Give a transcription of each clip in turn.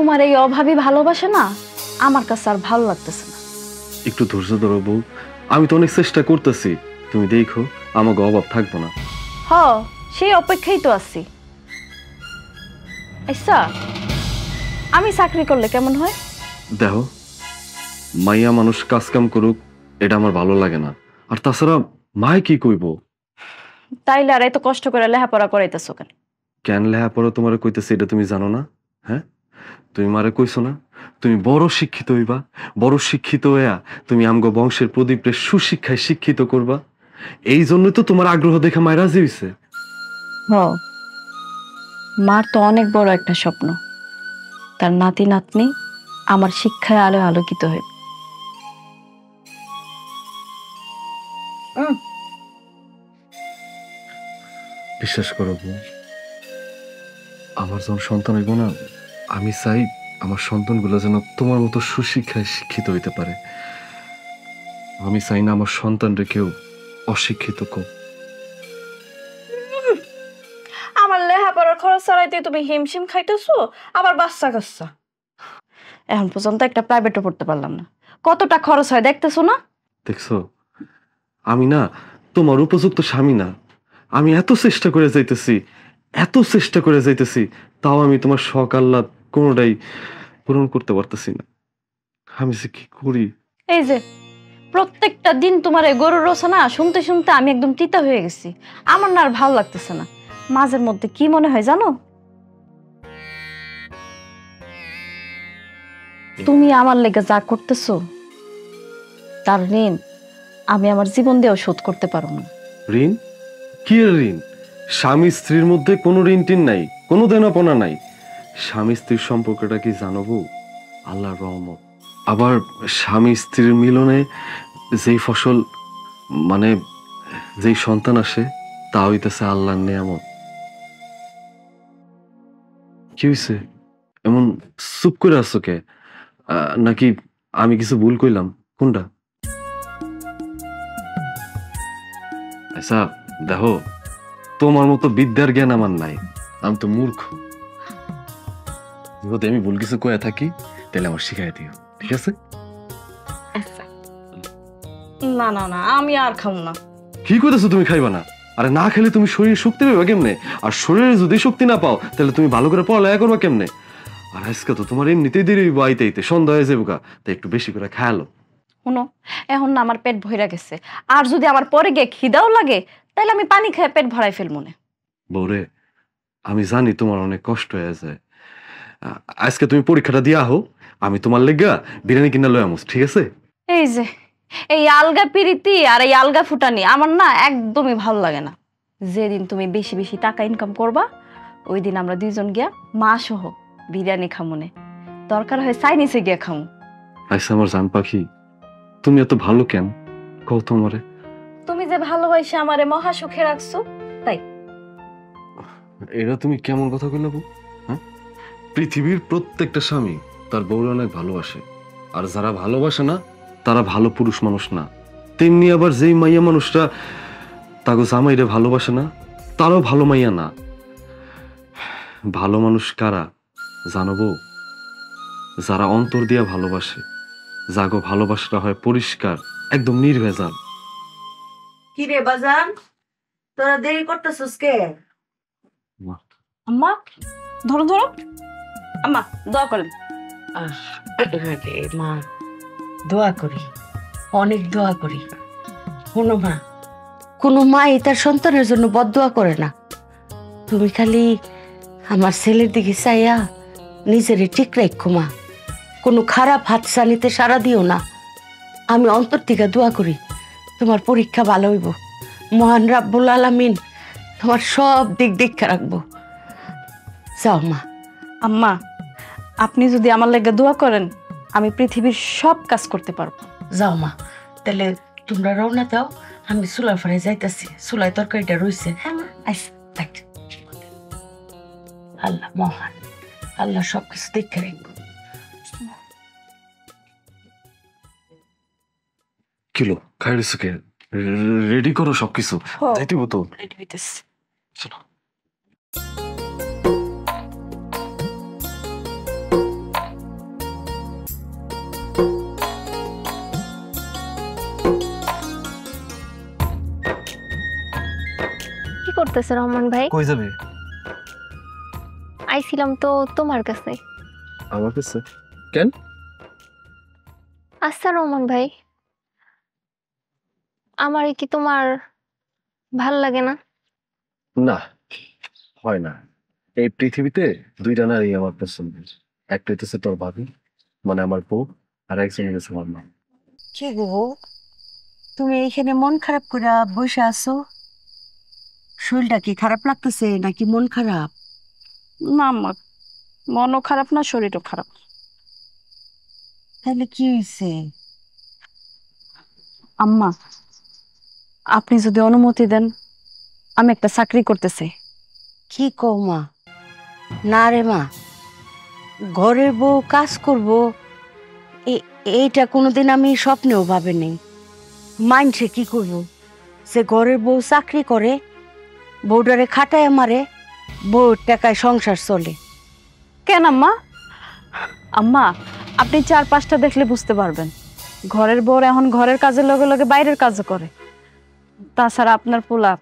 তোমার এই অভাবী ভালোবাসা না আমার কাছে আর ভালো লাগতেছে না। একটু ধৈর্য ধরো বউ, আমি তো অনেক চেষ্টা করতেছি, তুমি দেখো আমাকে অভাব থাকবো না। হ, সেই অপেক্ষাই তো আছি। আচ্ছা, আমি চাকরি করলে কেমন হয়? দেখো, মাইয়া মানুষ কাজ কাম করুক, এটা আমার ভালো লাগে না। আর তাছাড়া মায় কি কইব? তাইলে আর এত কষ্ট করে লেখাপড়া করাইতেছো কেন? কেন লেহাপড়া তোমার কইতেছে এটা তুমি জানো না? হ্যাঁ, তুমি মারে কইছো না তুমি বড় শিক্ষিত হইবা, বড় শিক্ষিত হইয়া তুমি আমগো বংশের প্রদীপরে সুশিক্ষায় শিক্ষিত করবা। এই জন্য তো তোমার আগ্রহ দেখে মায় রাজি হইছে। হ, মার তো অনেক বড় একটা স্বপ্ন, তার নাতি নাতনি আমার শিক্ষায় আলো আলোকিত হয়ে। বিশ্বাস করো বউ, আমার যখন সন্তান হইব না, আমি চাই আমার সন্তানগুলো যেন তোমার মতো সুশিক্ষায় শিক্ষিত হইতে পারে। আমি চাই না আমার সন্তানরে কেউ অশিক্ষিত হোক। আমার লেখাপড়ার খরচ চালাইতে তুমি হিমশিম খাইতেছো, আবার বাচ্চা কাচ্চা। এখন পর্যন্ত একটা প্রাইভেটও পড়তে পারলাম না, কতটা খরচ হয় দেখতেছো না? দেখছো, আমি না তোমার উপযুক্ত স্বামী না। আমি এত চেষ্টা করে যাইতেছি, এত চেষ্টা করে যাইতেছি, তাও আমি তোমার শখ আহ্লাদ কোনোটাই পূরণ করতে পারতেছি না। আমি যে কি করি? এই যে প্রত্যেকটা দিন তোমার এই গরুর রচনা শুনতে শুনতে আমি একদম তিতা হয়ে গেছি। আমার না আর ভালো লাগতেছে না। মাঝের মধ্যে কি মনে হয় জানো? তুমি আমার লেগে যা করতেছো তার ঋণ আমি আমার জীবন দিয়েও শোধ করতে পারবো না। ঋণ? কি ঋণ? স্বামী স্ত্রীর মধ্যে কোনো ঋণ টিন নাই, কোনো দেনাপনা নাই। স্বামী স্ত্রীর সম্পর্কটা কি জানবো? আল্লাহর রহমত। আবার স্বামী স্ত্রীর মিলনে যেই ফসল, মানে যেই সন্তান আসে, তা হইতেছে আল্লাহর নিয়ামত। কি হয়েছে এমন চুপ করে আছো কে? নাকি আমি কিছু ভুল কইলাম? কোনটা? আচ্ছা দেখো, তোমার মতো বিদ্যার জ্ঞান আমার নাই, আমি তো মূর্খ। যদি আমি ভুল কিছু কয়ে থাকি তাহলে আমার শিখাই দিও, ঠিক আছে? না না না, আমি আর খাবো না। কি কইতেছো তুমি খাইবা না? আরে না খেলে তুমি শরীরে শক্তি পাবে কেমনে? আর শরীরে যদি শক্তি না পাও তাহলে তুমি ভালো করে পড়ালেখা করবা কেমনে? আর আজকে তো তোমার এমনিতেই দেরি হইব আইতে আইতে, সন্ধ্যা হয়ে যাবো গা, তাই একটু বেশি করে খায়ালো। শুনো, এখন না আমার পেট ভইরা গেছে, আর যদি আমার পরে গিয়ে খিদাও লাগে তাহলে আমি পানি খেয়ে পেট ভরাই ফেলবো না। বৌরে, আমি জানি তোমার অনেক কষ্ট হয়ে যায়। আজকে তুমি পরীক্ষাটা দিয়া আহো, আমি তোমার লেগা বিরিয়ানি কিনা লই আমস, ঠিক আছে? এই যে এই আলগা পিরিতি আর এই আলগা ফুটানি আমার না একদমই ভালো লাগে না। যেদিন তুমি বেশি বেশি টাকা ইনকাম করবা ওই দিন আমরা দুইজন গিয়া মা সহ বিরিয়ানি খামুনে, দরকার হয় চাইনিজে গিয়া খামু। আচ্ছা আমার জান পাখি, তুমি এত ভালো কেন কও তো আমারে? তুমি যে ভালোবাসে আমারে মহা সুখে রাখছো তাই। এটা তুমি কেমন কথা কইলা বউ? হ্যাঁ, পৃথিবীর প্রত্যেকটা স্বামী তার বউরে অনেক ভালোবাসে, আর যারা ভালোবাসে না তারা ভালো পুরুষ মানুষ না। তেমনি আবার যেই মাইয়া মানুষরা তাগো জামাইরে ভালোবাসে না, তারাও ভালো মাইয়া না। ভালো মানুষ কারা জানো বউ? যারা অন্তর দিয়া ভালোবাসে, যাগো ভালোবাসাটা হয় পরিষ্কার, একদম নির্ভেজাল। কি রে বাজান, তোরা দেরি করতেছিস কে? আম্মা ধরো ধরো, আম্মা দোয়া করেন। মা দোয়া করি, অনেক দোয়া করি। শোনো মা, কোনো মাই তার সন্তানের জন্য বদদোয়া করে না। তুমি খালি আমার ছেলের দিকে চাইয়া নিজেরে ঠিক রাখো মা, কোনো খারাপ হাতছানিতে সারা দিও না। আমি অন্তর থেকে দোয়া করি তোমার পরীক্ষা ভালো হইব, মহান রাব্বুল আলামিন তোমার সব দিক দেখা রাখবো। যাও মা। আম্মা, আপনি যদি আমার লেগে দোয়া করেন আমি পৃথিবীর সব কাজ করতে পারবো। যাও মা, তাহলে তোমরা রওনা দাও, আমি চুলার ফরে যাইতাছি, চুলায় তরকারিটা রইছে। হ্যাঁ মা, আইসা থাক। আল্লাহ মহান, আল্লাহ সবকিছু দেখে রাখবো। কিলো খাইছো কে? রেডি করো সবকিছু, যাইতে তো। রেডি হইতেছে। চলো। কি করতেছে রহমান ভাই? কই যাবে? আইছিলাম তো তোমার কাছে। আমার কাছে? কেন? আচ্ছা রহমান ভাই, আমারে কি তোমার ভাল লাগে না? না, হয় না। এই পৃথিবীতে দুইটা নারী আমার পছন্দ। একটা হইতেছে তোর ভাবি, মানে আমার বউ, আর একজন হইতেছে আমার মা। কি গো, তুমি এইখানে মন খারাপ করে বসে আছো? শরীরটা কি খারাপ লাগতেছে নাকি মন খারাপ? না আম্মা, মনও খারাপ না, শরীরও খারাপ। তাহলে কি হয়েছে? আম্মা, আপনি যদি অনুমতি দেন, আমি একটা চাকরি করতেছি। কি কও মা? না রে মা, ঘরের বউ কাজ করব এইটা কোনোদিন আমি স্বপ্নেও ভাবিনি। মাইনসে কি করব? সে ঘরের বউ চাকরি করে, বউডারে খাটায় মারে, বউর টাকায় সংসার চলে। কেন আম্মা? আম্মা, আপনি 4-5টা দেখলে বুঝতে পারবেন, ঘরের বউ এখন ঘরের কাজের লগে লগে বাইরের কাজও করে। তাছাড়া আপনার পোলা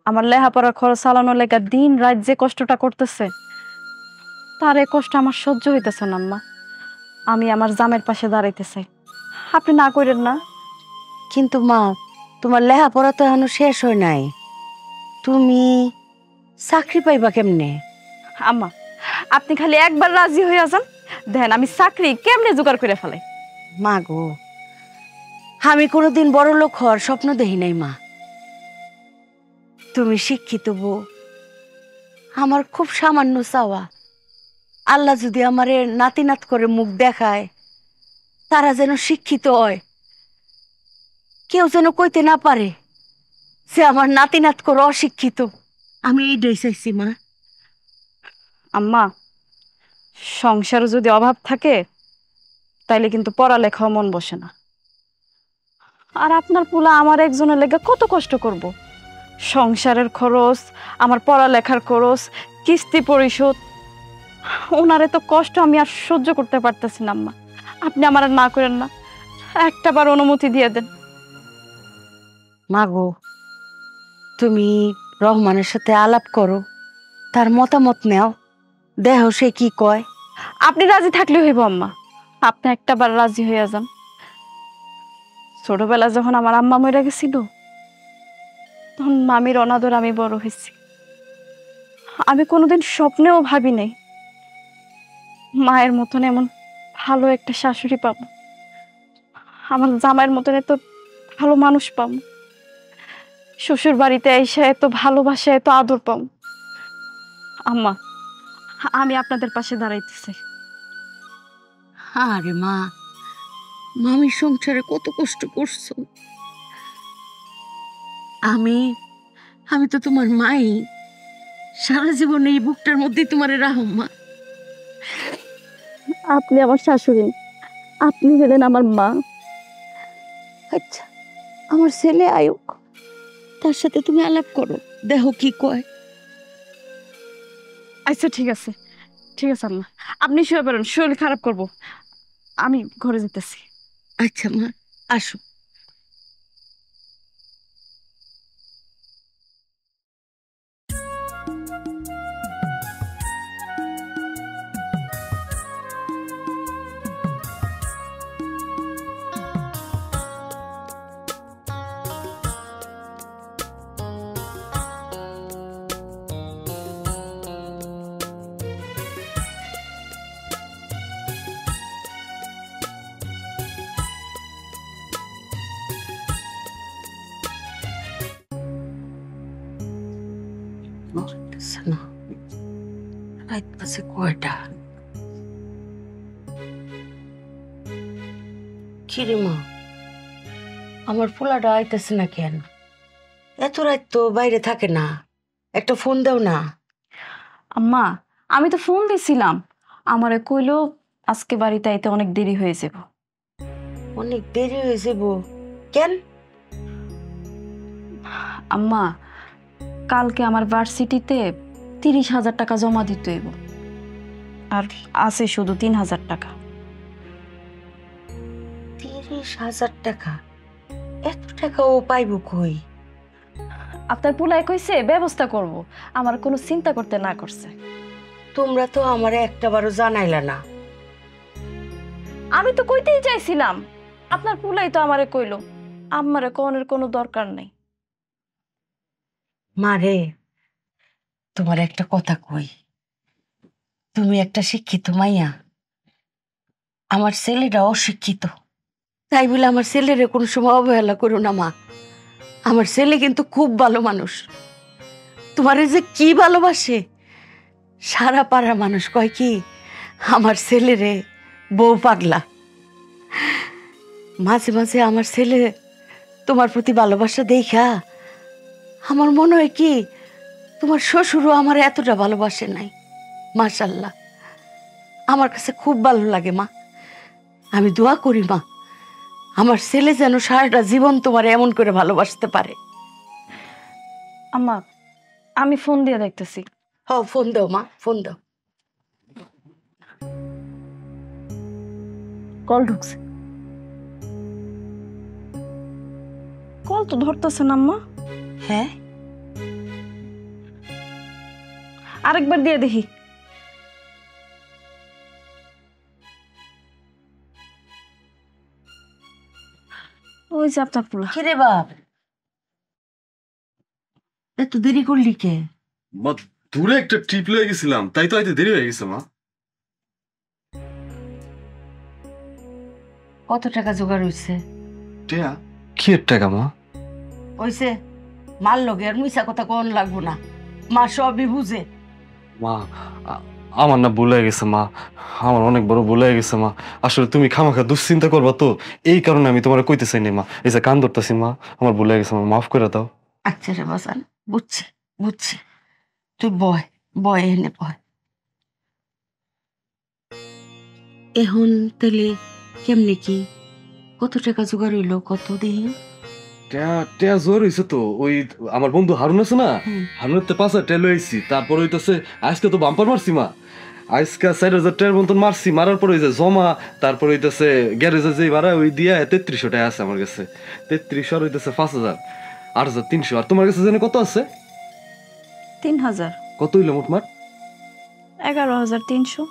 আমার লেখাপড়ার খরচ চালানোর লেগে দিন রাত যে কষ্টটা করতেছে, তার এই কষ্ট আমার সহ্য হইতেছে না আম্মা। আমি আমার জামের পাশে দাঁড়াইতে চাই, আপনি না করেন না। কিন্তু মা, তোমার লেখাপড়া তো এখনো শেষ হয় নাই, তুমি চাকরি পাইবা কেমনে? আম্মা, আপনি খালি একবার রাজি হইয়া যান, দেন আমি চাকরি কেমনে জোগাড় করে ফেলাই। মা গো, আমি কোনোদিন বড় লোক হওয়ার স্বপ্ন দেখি নাই মা। তুমি শিক্ষিত বউ, আমার খুব সামান্য চাওয়া, আল্লাহ যদি আমারে নাতি নাত করে মুখ দেখায়, তারা যেন শিক্ষিত হয়, কেউ যেন কইতে না পারে সে আমার নাতি নাত করে অশিক্ষিত। আমি এইটাই চাইছি মা। আম্মা, সংসারে যদি অভাব থাকে তাইলে কিন্তু পড়ালেখাও মন বসে না। আর আপনার পোলা আমার একজনের লেগে কত কষ্ট করব, সংসারের খরচ, আমার পড়ালেখার খরচ, কিস্তি পরিশোধ, ওনারে তো কষ্ট আমি আর সহ্য করতে পারতেছি না আম্মা। আপনি আমার আর না করেন না, একটাবার অনুমতি দিয়ে দেন। মা গো, তুমি রহমানের সাথে আলাপ করো, তার মতামত নেও, দেহ সে কি কয়। আপনি রাজি থাকলে হইব আম্মা, আপনি একটাবার রাজি হইয়া যান। ছোটবেলা যখন আমার আম্মা মরে গেছিল, তখন মামির অনাদর আমি বড় হয়েছি। আমি কোনোদিন স্বপ্নেও ভাবি নাই মায়ের মতন এমন ভালো একটা শাশুড়ি পাবো, আমার জামাইয়ের মতন এত ভালো মানুষ পাবো, শ্বশুর বাড়িতে এসে এত ভালোবাসা, এত আদর পাবো। আম্মা, আমি আপনাদের পাশে দাঁড়াইতেছি। আরে মা, মামির সংসারে কত কষ্ট করছো। আমি আমি তো তোমার মাই, সারা জীবন এই বুকটার মধ্যেই তোমার রাখো মা। আপনি আমার শাশুড়ি, আপনি হলেন আমার মা। আচ্ছা, আমার ছেলে আয়ুক, তার সাথে তুমি আলাপ করো, দেহ কি কয়। আচ্ছা ঠিক আছে, ঠিক আছে আম্মা, আপনি শুয়ে পড়েন, শরীর খারাপ করব, আমি ঘরে যেতেছি। আচ্ছা মা, আসো। রাত বাজে কয়টা? কিরে মা, আমার পোলাটা আইতেছে না কেন? এত রাত তো বাইরে থাকে না, একটা ফোন দাও না। আম্মা, আমি তো ফোন দিছিলাম, আমারে কইলো আজকে বাড়িতে আইতে অনেক দেরি হয়ে যাব। অনেক দেরি হয়ে যাব কেন? আম্মা, কালকে আমার ভার্সিটিতে 30,000 টাকা জমা দিতে হইব, আর আছে শুধু 3,000 টাকা। 30,000 টাকা? এত টাকা ও পাইব কই? আপনার পোলায় কইছে ব্যবস্থা করব, আমার কোনো চিন্তা করতে না করছে। তোমরা তো আমারে একটাবারও জানাইলা না। আমি তো কইতেই চাইছিলাম, আপনার পোলাই তো আমারে কইলো, আমারে কোনের কোনো দরকার নেই। মারে, তোমার একটা কথা কই। তুমি একটা শিক্ষিত মাইয়া, আমার ছেলেটা অশিক্ষিত, তাই বলে আমার ছেলেরে কোনো সময় অবহেলা করো না মা। আমার ছেলে কিন্তু খুব ভালো মানুষ, তোমারে যে কি ভালোবাসে। সারা পাড়ার মানুষ কয় কি আমার ছেলেরে বউ পাগলা। মাঝে মাঝে আমার ছেলে তোমার প্রতি ভালোবাসা দেখা আমার মনে হয় কি তোমার শ্বশুরও আমার এতটা ভালোবাসে নাই। মাশাল্লাহ, আমার কাছে খুব ভালো লাগে মা। আমি দোয়া করি মা, আমার ছেলে যেন সারাটা জীবন তোমার এমন করে ভালোবাসতে পারে। আম্মা, আমি ফোন দিয়ে দেখতেছি। হ, ফোন দাও মা, ফোন দাও। কল ঢুকছে। কল তো ধরতেছে না আম্মা। হ্যাঁ, আরেকবার দিয়ে দেখি। ওই যে আপনার পোলা। কিরে বাপ, এত দেরি করলি কে? মা, দূরে একটা ট্রিপ লয়ে গেছিলাম, তাই তো আইতে দেরি হয়ে গেছে মা। কত টাকা জোগাড় হইছে? টেয়া কি এর টাকা মা? হইছে, মার লগে আর মিছা কথা কোন লাগবো না, মা সবই বুঝে। মা, আমার না ভুলে গেছে মা, আমার অনেক বড় ভুলে গেছে মা। আসলে তুমি খামাখা দুশ্চিন্তা করবা তো, এই কারণে আমি তোমার কইতে চাইনি মা। এই যে কান ধরতেছি মা, আমার ভুলে গেছে মা, মাফ করে দাও। আচ্ছা রে বাসান, বুঝছি বুঝছি, তুই বয় বয়, এনে বয়। এখন তাহলে কেমনে কি, কত টাকা জোগাড় হইলো কত দিন? টেয়া টেয়া জোর হয়েছে তো, ওই আমার বন্ধু হারুন আছে না, হুম। হারুনের তে 5,000 টেয়া লয়ে আইছি। তারপর হইতেছে আজকে তো বাম্পার মারছি মা, আজকে 4,000 টেয়ার মতন মারছি। মারার পর ওই যে জমা, তারপর হইতেছে গ্যারেজে যে ভাড়া ওই দিয়া 3300 টাকা আছে আমার কাছে। 3300 আর হইতেছে 5,000, 8,300। আর তোমার কাছে জানি কত আছে? 3,000। কত হইলো মোটমাট? 11,300।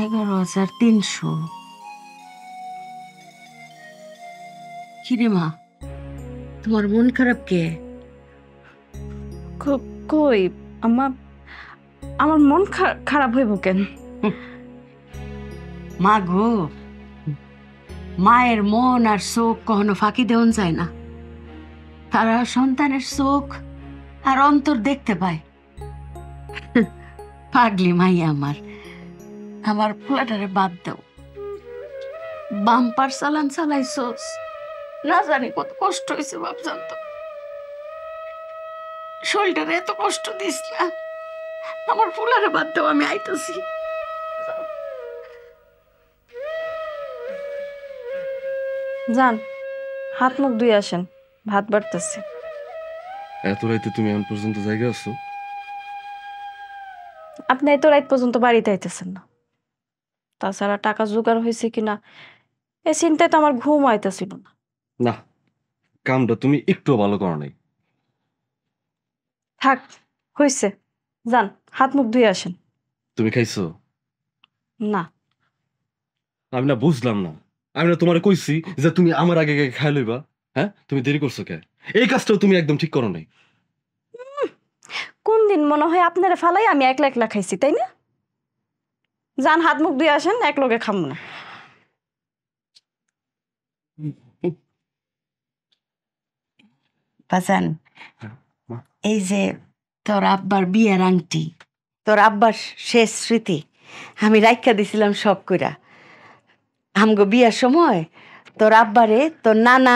11,300। কিরে মা, তোমার মন খারাপ কে? কই আম্মা, আমার মন খারাপ হইব কেন? মা গো, মায়ের মন আর চোখ কখনো ফাঁকি দেওয়া যায় না। তারা সন্তানের চোখ আর অন্তর দেখতে পায়। পাগলি মাই আমার, আমার পোলাটারে বাদ দাও। বাম্পার চালান চালাইছোস, না জানি কত কষ্ট হয়েছে বাপ জানতো। শরীরটারে এত কষ্ট দিস না, আমার পোলারে বাদ দাও, আমি আইতাছি। যান, হাত মুখ ধুয়ে আসেন, ভাত বাড়তেছে। এত রাইতে তুমি এখন পর্যন্ত জায়গা আছো? আপনি এত রাত পর্যন্ত বাড়িতে আইতেছেন না, তাছাড়া টাকা জোগাড় হয়েছে কিনা এই চিন্তায় তো আমার ঘুম আইতেছিল না। না, কামটা তুমি একটু ভালো করো নাই। থাক, হয়েছে, যান হাত মুখ ধুয়ে আসেন। তুমি খাইছো? না, আমি না বুঝলাম না, আমি না তোমারে কইছি যে তুমি আমার আগে আগে খাই লইবা। হ্যাঁ, তুমি দেরি করছো কে? এই কাজটাও তুমি একদম ঠিক করো নাই। কোন দিন মনে হয় আপনারা ফালাই আমি একলা একলা খাইছি, তাই না? যান হাত মুখ ধুয়ে আসেন, এক লগে খাম না। বাজান, মা। এই যে তোর আব্বার বিয়ের আংটি, তোর আব্বার শেষ স্মৃতি, আমি রাইখা দিছিলাম শখ কইরা। আমগো বিয়ার সময় তোর আব্বারে তোর নানা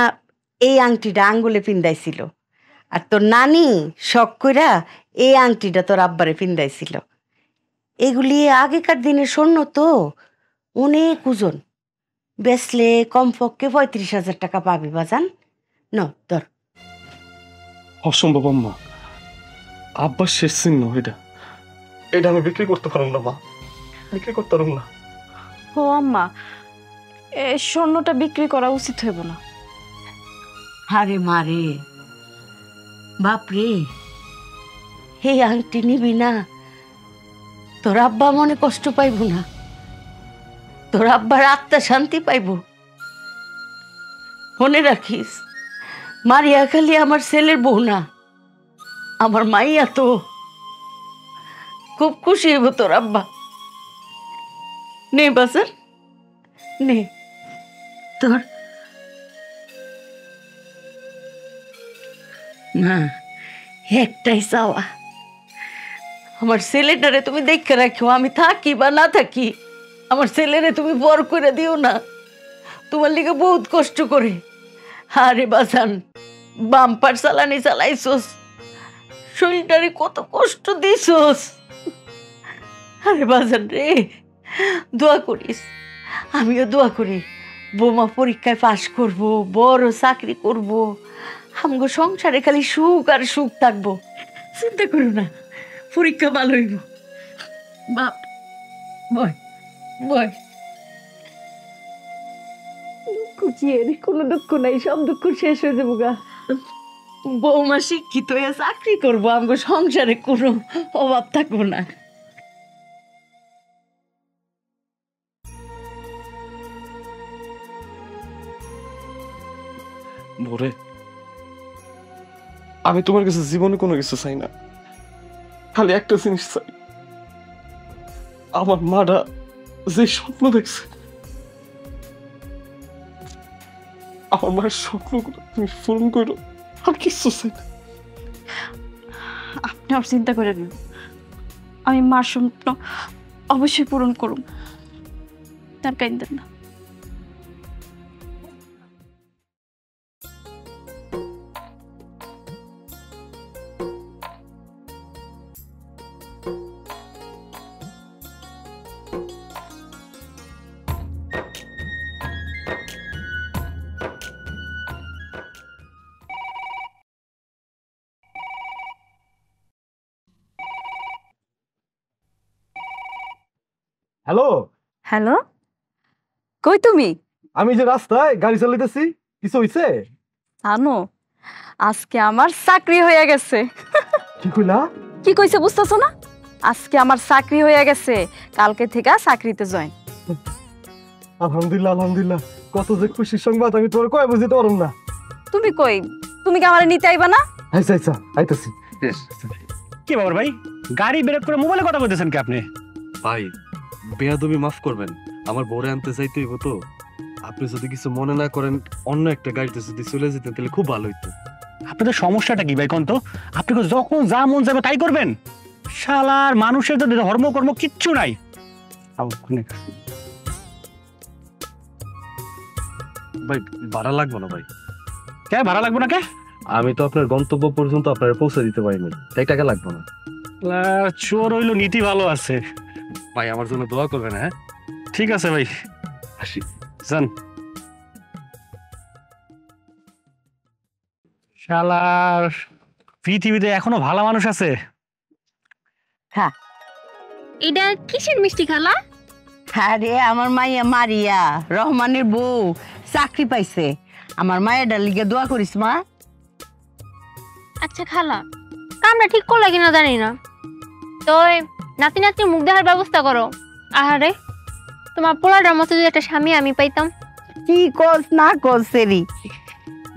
এই আংটিটা আঙ্গুলে পিন্দাইছিল, আর তোর নানি শখ কইরা এই আংটিটা তোর আব্বারে পিন্দাইছিল। এগুলি আগেকার দিনের স্বর্ণ তো, অনেক ওজন, বেচলে কমপক্ষে 35,000 টাকা পাবি বাজান। ন ধর। অসম্ভব আম্মা, আব্বার শেষ চিহ্ন এটা, এটা আমি বিক্রি করতে পারুম না মা, বিক্রি করতে পারুম না। ও আম্মা, এই স্বর্ণটা বিক্রি করা উচিত হইব না। আরে মারে বাপরে, এই আংটি নিবি না? তোর আব্বা মনে কষ্ট পাইব না? তোর আব্বার আত্মা শান্তি পাইব? মনে রাখিস, মারিয়া খালি আমার ছেলের বউ না, আমার মাইয়া তো। খুব খুশি হইব তোর আব্বা। নে বাজার নে তোর না, একটাই চাওয়া, আমার ছেলেটারে তুমি দেখে রাখো। আমি থাকি বা না থাকি, আমার ছেলেরে তুমি বড় করে দিও না। তোমার লিগে বহুত কষ্ট করে। আরে বাজান, বাম্পার চালানি চালাইছস, শরীরটারে কত কষ্ট দিছস। আরে বাজান রে, দোয়া করিস, আমিও দোয়া করি বৌমা পরীক্ষায় পাশ করব, বড় চাকরি করব, আমগো সংসারে খালি সুখ আর সুখ থাকবো। চিন্তা করো না, পরীক্ষা ভালো হইব। বাপ বয় বয়, দুঃখ কি এর? কোনো দুঃখ নাই, সব দুঃখ শেষ হয়ে যাবো গা। বৌমা শিক্ষিত হয়ে চাকরি করবো, আমগো সংসারে কোনো অভাব থাকবো না। ভোরে, আমি তোমার কাছে জীবনে কোনো কিছু চাই না, খালি একটা জিনিস চাই। আমার মাটা যে স্বপ্ন দেখছে, আমার মায়ের স্বপ্নগুলো তুমি পূরণ করো, আর কিছু চাই না। আপনি আর চিন্তা করেন না, আমি মার স্বপ্ন অবশ্যই পূরণ করুম, তার কাইন্দেন না। হ্যালো, হ্যালো, কই তুমি? আমি যে রাস্তায় গাড়ি চালাইতেছি, কিছু হইছে? জানো, আজকে আমার চাকরি হয়ে গেছে। কি কইলা? কি কইছে বুঝতেছো না? আজকে আমার চাকরি হয়ে গেছে, কালকে থেকে চাকরিতে জয়েন। আলহামদুলিল্লাহ আলহামদুলিল্লাহ, কত যে খুশির সংবাদ, আমি তোমার কয় বুঝতে পারুম না। তুমি কই? তুমি কি আমার নিতে আইবা না? আচ্ছা আচ্ছা আইতাছি। কি বাবার ভাই, গাড়ি ব্রেক করে মোবাইলে কথা বলতেছেন কি আপনি? ভাই, বেয়াদবি মাফ করবেন, আমার বউরে আনতে চাইতে হইব তো। আপনি যদি কিছু মনে না করেন, অন্য একটা গাড়িতে যদি চলে যেতেন তাহলে খুব ভালো হইতো। আপনাদের সমস্যাটা কি ভাই কোন তো? আপনি তো যখন যা মন যাবে তাই করবেন। শালার মানুষের তো ধর্ম কর্ম কিচ্ছু নাই। ভাই, ভাড়া লাগবে না ভাই। কে ভাড়া লাগবে না কে? আমি তো আপনার গন্তব্য পর্যন্ত আপনার পৌঁছে দিতে পারিনি, তাই টাকা লাগবে না। চোর হইলো নীতি ভালো আছে। ভাই, আমার জন্য দোয়া করবেন। হ্যাঁ, ঠিক আছে ভাই, আসি। যান। শালার পৃথিবীতে এখনো ভালো মানুষ আছে। এটা কিসের মিষ্টি খালা? আরে আমার মাইয়া মারিয়া, রহমানের বউ, চাকরি পাইছে। আমার মায়ের লিগে দোয়া করিস মা। আচ্ছা খালা, কামটা ঠিক করলা কিনা জানি না, তো নাতি নাতির মুখ দেখার ব্যবস্থা করো। আহারে, তোমার পোলাটার মতো যদি একটা স্বামী আমি পাইতাম। কি কস না কস সেরি,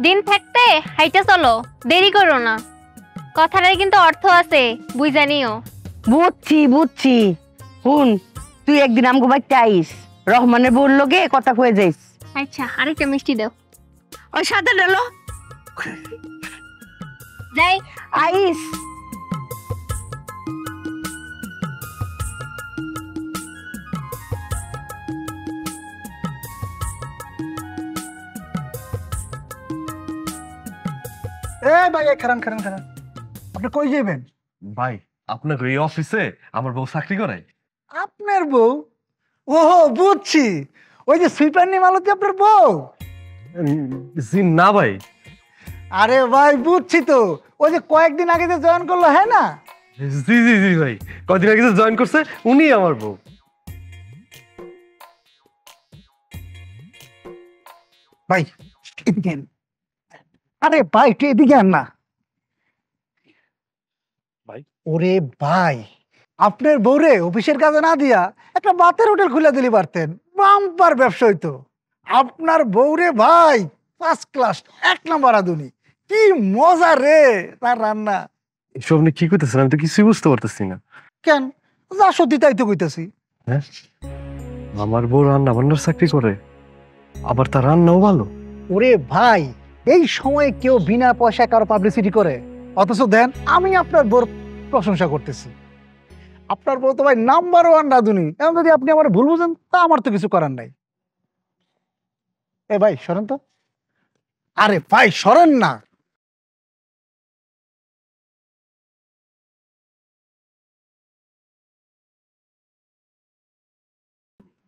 দিন থাকতে হাইটা চলো, দেরি করো না। কথাটার কিন্তু অর্থ আছে, বুঝা নিও। বুঝছি বুঝছি। শুন, তুই একদিন আমগো বাড়িতে আইস, রহমানের বউর লগে কথা কয়ে যাইস। আচ্ছা, আরেকটা মিষ্টি দাও। ওই সাথে ডালো যাই। আইস। এ ভাই, খারান খারান খারান, আপনি কই যাবেন? ভাই, আপনার এই অফিসে আমার বউ চাকরি করে। আপনার বউ? ওহো, বুঝছি, ওই যে সুইপার নি মালতী আপনার বউ। জি না ভাই। আরে ভাই বুঝছি তো, ওই যে কয়েকদিন আগে যে জয়েন করলো, হ্যাঁ না? জি জি জি ভাই, কদিন আগে জয়েন করছে, উনি আমার বউ। ভাই এদিকে আন। আরে ভাই তুই এদিকে আন না। ভাই? ওরে ভাই, আপনার বউরে অফিসের কাজে না দিয়া একটা বাতের হোটেল খুলে দিলি পারতেন, বাম্পার ব্যবসা হইতো। আপনার বউরে ভাই ফার্স্ট ক্লাস, 1 নম্বর রাঁধুনি। কি মজা রে তার রান্না। এসব নিয়ে কি করতেছেন? আমি তো কিছুই বুঝতে পারতেছি না। কেন, যা সত্যি তাই তো কইতাছি। হ্যাঁ, আমার বউ রান্না বান্নার চাকরি করে, আবার তার রান্নাও ভালো। ওরে ভাই, এই সময়ে কেউ বিনা পয়সায় কারো পাবলিসিটি করে? অথচ দেন আমি আপনার বউর প্রশংসা করতেছি। আপনার বউ তো ভাই নাম্বার 1 রাঁধুনি। এখন যদি আপনি আমার ভুল বুঝেন তা আমার তো কিছু করার নাই। এ ভাই সরেন তো। আরে ভাই সরেন না।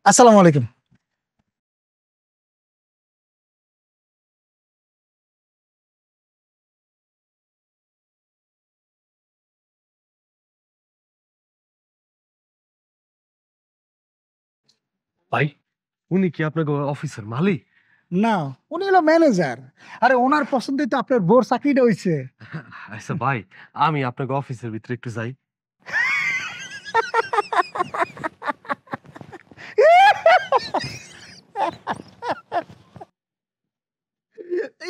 আসসালামু আলাইকুম। ভাই, উনি কি আপনাকে অফিসের মালিক? না, উনি হলো ম্যানেজার। আরে ওনার পছন্দই তো আপনার বউর চাকরিটা হইছে। আচ্ছা ভাই, আমি আপনাকে অফিসের ভিতরে একটু যাই।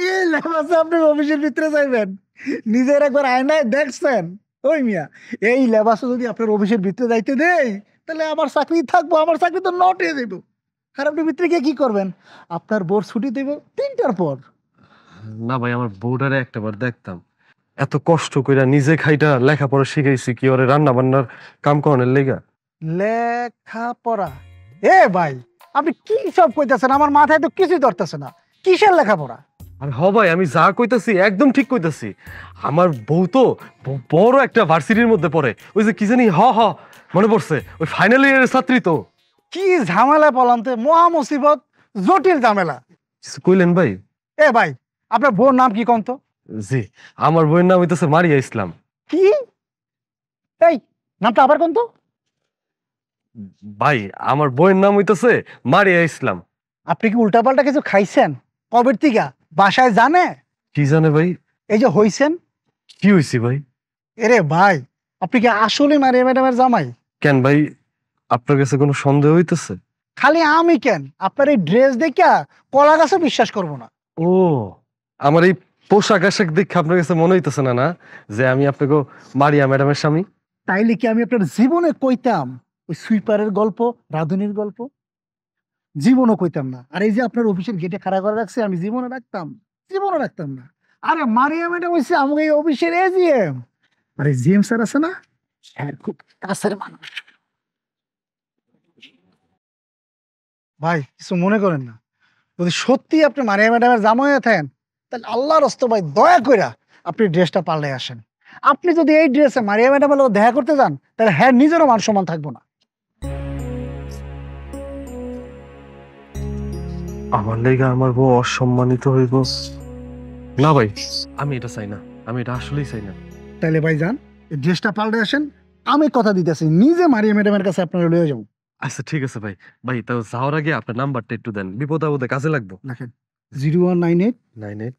এই লেবাসে আপনি অফিসের ভিতরে যাইবেন? নিজের একবার আয়নায় দেখছেন? ওই মিয়া, এই লেবাসে যদি আপনার অফিসের ভিতরে যাইতে দেই তাহলে আমার চাকরি থাকবো, আমার চাকরি তো নটে দেব। আর আপনি ভিতরে গিয়ে কি করবেন? আপনার বোর ছুটি দেব 3টার পর। না ভাই, আমার বউটারে একটাবার দেখতাম। এত কষ্ট কইরা নিজে খাইটা লেখাপড়া শিখাইছি কি ওরে রান্না বান্নার কাম করানোর লেগা। লেখাপড়া? এ ভাই, আপনি কি সব কইতাছেন? আমার মাথায় তো কিছুই ধরতেছে না। কিসের লেখাপড়া? আর হ ভাই, আমি যা কইতাছি একদম ঠিক কইতাছি। আমার বউ তো বড় একটা ভার্সিটির মধ্যে পড়ে। ওই যে কি জানি, হ হ মনে পড়ছে, ওই ফাইনাল ইয়ারের ছাত্রী তো। কি ঝামেলা বলাম তো, মহা মুসিবত, জটিল ঝামেলা। কিছু কইলেন ভাই? এ ভাই, আপনার বউর নাম কি কোন তো? জি, আমার বইয়ের নাম হইতেছে মারিয়া ইসলাম। কি? এই নামটা আবার কোন তো? ভাই, আমার বইয়ের নাম হইতেছে মারিয়া ইসলাম। আপনি কি উল্টাপাল্টা কিছু খাইছেন কবের থেকে? বাসায় জানে? কি জানে ভাই? এই যে হইছেন। কি হইছি ভাই? এরে ভাই, আপনি কি আসলে মারিয়া ম্যাডামের জামাই? কেন ভাই, আপনার কাছে কোনো সন্দেহ হইতেছে? খালি আমি কেন, আপনার এই ড্রেস দেখা কলা গাছে বিশ্বাস করবো না। ও, আমার এই পোশাক আশাক দেখে আপনার কাছে মনে হইতেছে না না যে আমি আপনাকে মারিয়া ম্যাডামের স্বামী? তাইলে কি আমি আপনার জীবনে কইতাম ওই সুইপারের গল্প, রাঁধুনির গল্প? জীবনও কইতাম না। আর এই যে আপনার অফিসের গেটে খাড়া করে রাখছে, আমি জীবনে রাখতাম? জীবনে রাখতাম না। আরে মারিয়া ম্যাডাম হইছে আমাকে এই অফিসের এজিএম। আরে জিএম স্যার আছে না, স্যার খুব কাছের মানুষ। ভাই কিছু মনে করেন না, যদি সত্যি আপনি মারিয়া ম্যাডামের জামাই হয়ে থাকেন তাহলে আল্লাহর রাস্তে ভাই দয়া কইরা আপনি ড্রেসটা পাল্টে আসেন। আপনি যদি এই ড্রেসে মারিয়া ম্যাডামের লোক দেখা করতে যান তাহলে হ্যাঁ নিজেরও মান সম্মান থাকবো না। আমার লেগে আমার বউ অসম্মানিত হইব না ভাই, আমি এটা চাই না, আমি এটা আসলেই চাই না। তাহলে ভাই যান, এই ড্রেসটা পাল্টে আসেন। আমি কথা দিতেছি নিজে মারিয়া ম্যাডামের কাছে আপনারা লয়ে যাবো। আচ্ছা ঠিক আছে ভাই। ভাই তাও যাওয়ার আগে আপনার নাম্বারটা একটু দেন, বিপদ আপদে কাজে লাগবে। দেখেন 0198। 98।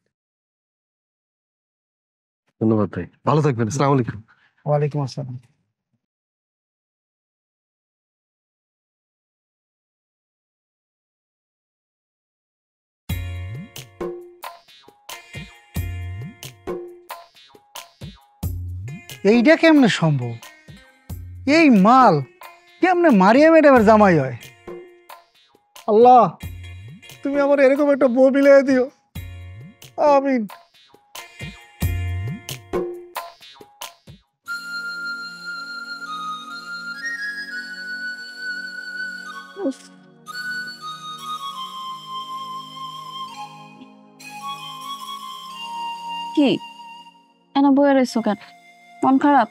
ধন্যবাদ ভাই, ভালো থাকবেন। আসসালামু আলাইকুম। ওয়ালাইকুম আসসালাম। এইটা কেমনে সম্ভব? এই মাল কেমনে মারিয়া ম্যাডামের জামাই হয়? আল্লাহ, তুমি আমার এরকম একটা বউ মিলিয়ে দিও, আমিন। কি এন বয়ে রয়েছো কেন? মন খারাপ?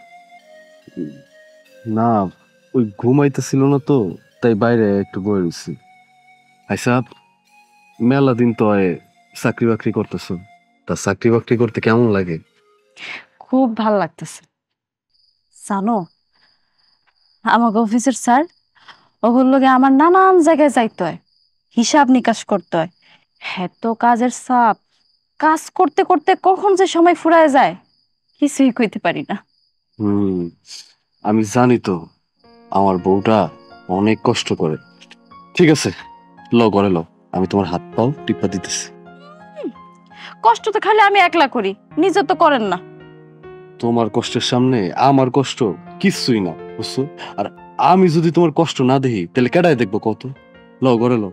না, ওই ঘুমাইতেছিল না তো, তাই বাইরে একটু বয়ে রয়েছি। আচ্ছা, মেলা দিন তো চাকরি বাকরি করতেছ, তা চাকরি বাকরি করতে কেমন লাগে? খুব ভাল লাগতেছে। জানো, আমাকে অফিসের স্যার ওগুলোকে আমার নানান জায়গায় যাইতে হয়, হিসাব নিকাশ করতে হয়, হ্যাঁ, তো কাজের চাপ, কাজ করতে করতে কখন যে সময় ফুরায় যায় কিছুই কইতে পারি না। হুম, আমি জানি তো আমার বউটা অনেক কষ্ট করে। ঠিক আছে, ল করে ল, আমি তোমার হাত পাও টিপা দিতেছি। কষ্ট তো খালি আমি একলা করি, নিজে তো করেন না। তোমার কষ্টের সামনে আমার কষ্ট কিছুই না, বুঝছো? আর আমি যদি তোমার কষ্ট না দেখি তাহলে কেডায় দেখবো কত? ল করে ল।